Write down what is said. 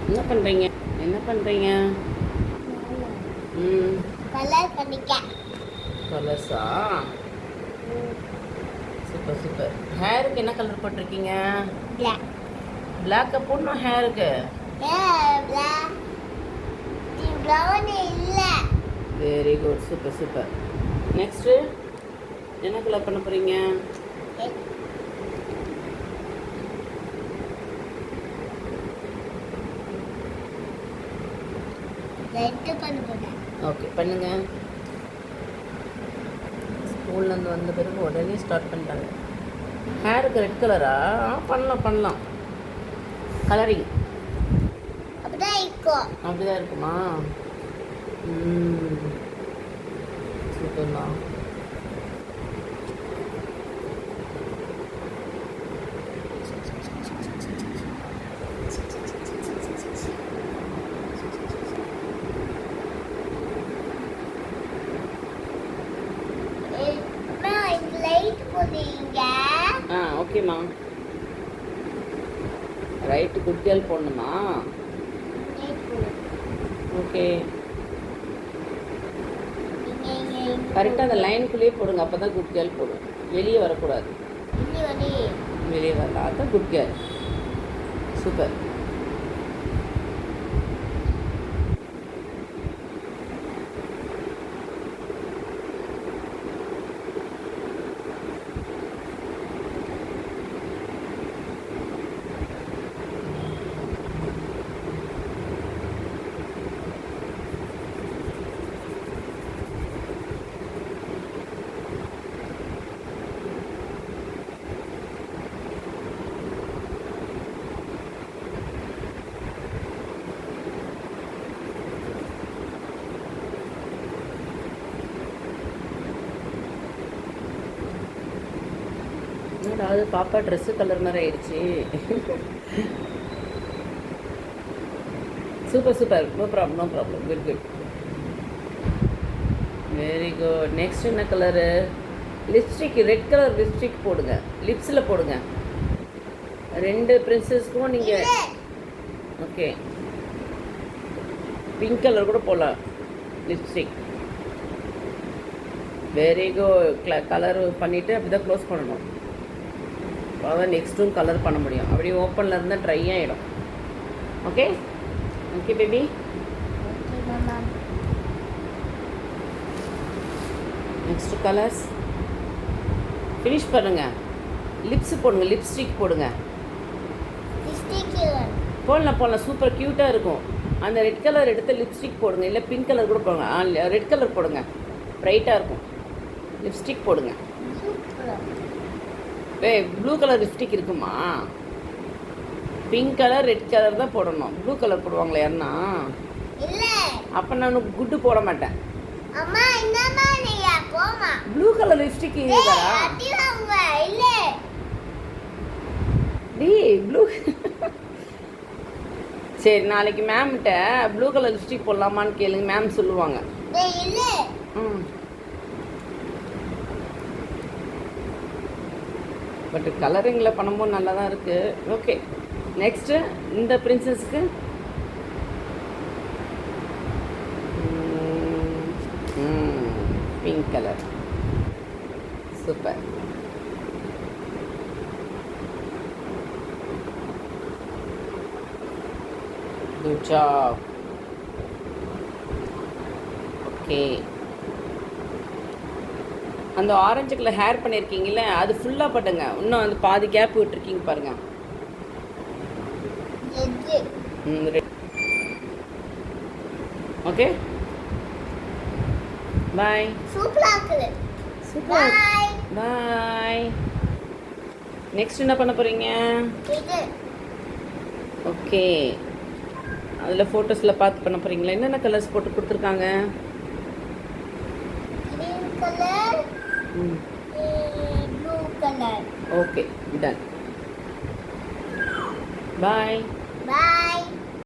என்ன பண்ணுறீங்க? என்ன பண்ணுறீங்க? ம், கலர் பண்ணிக்க. கலர்ஸா? Super super. ஹேருக்கு என்ன கலர் போட்டிருக்கீங்க? Black. பிளாக்கை போடணும் ஹேருக்கு. Black. brown இல்ல. Very good, super super. Next என்ன கலர் பண்ண போகிறீங்க? ரெட் பண்ண போறேன். ஓகே, பண்ணுங்க. ஸ்கூல்லேருந்து வந்த பிறகு உடனே ஸ்டார்ட் பண்ணிட்டாங்க. ஹேருக்கு ரெட் கலரா? பண்ணலாம் பண்ணலாம். கலரிங் அப்படிதான் இருக்கும். அப்படிதான் இருக்குமா? சூப்பர்ண்ணா. லைட் போடுறீங்க. ஓகேம்மா. ரைட்டு, குட் கேர்ள் போடணுமா? ஓகே, கரெக்டாக அந்த லைனுக்குள்ளேயே போடுங்க. அப்போ தான் குட் கேர்ள் போடும். வெளியே வரக்கூடாது. வெளியே வரலாம், அதுதான் குட் கேர்ள். சூப்பர். அதாவது பாப்பா ட்ரெஸ்ஸு கலர் மாதிரி ஆயிடுச்சு. Super super. No problem, no problem. Good good, very good. Next என்ன colour? Lipstick, red colour lipstick போடுங்க. லிப்ஸில் போடுங்க. 2 பிரின்சஸ்க்கும் நீங்கள் ஓகே. பிங்க் கலர் கூட போடலாம் லிப்ஸ்டிக். Very good. கலர் பண்ணிவிட்டு அப்படி தான் க்ளோஸ் பண்ணணும். அதான் நெக்ஸ்ட்டும் கலர் பண்ண முடியும். அப்படியே ஓப்பனில் இருந்தால் ட்ரை ஆகிடும். Okay okay baby. Next colours finish பண்ணுங்கள். லிப்ஸ் போடுங்க, லிப்ஸ்டிக் போடுங்க. போடலாம் போடலாம், சூப்பர் க்யூட்டாக இருக்கும். அந்த ரெட் கலர் எடுத்து லிப்ஸ்டிக் போடுங்க, இல்லை பிங்க் கலர் கூட போடுங்க. ரெட் கலர் போடுங்க, ப்ரைட்டாக இருக்கும். லிப்ஸ்டிக் போடுங்க. ப்ளூ கலர் லிப்ஸ்டிக் இருக்குமா? பிங்க் கலர், ரெட் கலர் தான் போடணும். ப்ளூ கலர் போடுவாங்களே யாருன்னா? அப்போ நான் குட்டு போட மாட்டேன். ப்ளூ கலர் லிப்ஸ்டிக் இருக்கா? ப்ளூ சரி, நாளைக்கு மேம்கிட்ட ப்ளூ கலர் லிப்ஸ்டிக் போடலாமான்னு கேளுங்க, மேம் சொல்லுவாங்க. பட் கலரிங்கில் பண்ணும்போது நல்லா தான் இருக்குது. ஓகே, நெக்ஸ்ட்டு இந்த பிரின்சஸ்க்கு pink colour. Super. Good job. Okay, அந்த ஆரஞ்சு கலர் ஹேர் பண்ணியிருக்கீங்கல்ல, அது ஃபுல்லாக பண்ணுங்க. இன்னும் வந்து பாதி கேப் விட்டுருக்கீங்க பாருங்க. Okay, bye. Super. Bye. Next என்ன பண்ண போகிறீங்க? ஓகே, அதில் ஃபோட்டோஸில் பார்த்து பண்ண போகிறீங்களா? என்னென்ன கலர்ஸ் போட்டு கொடுத்துருக்காங்க? blue color. Okay, done. Bye. Bye.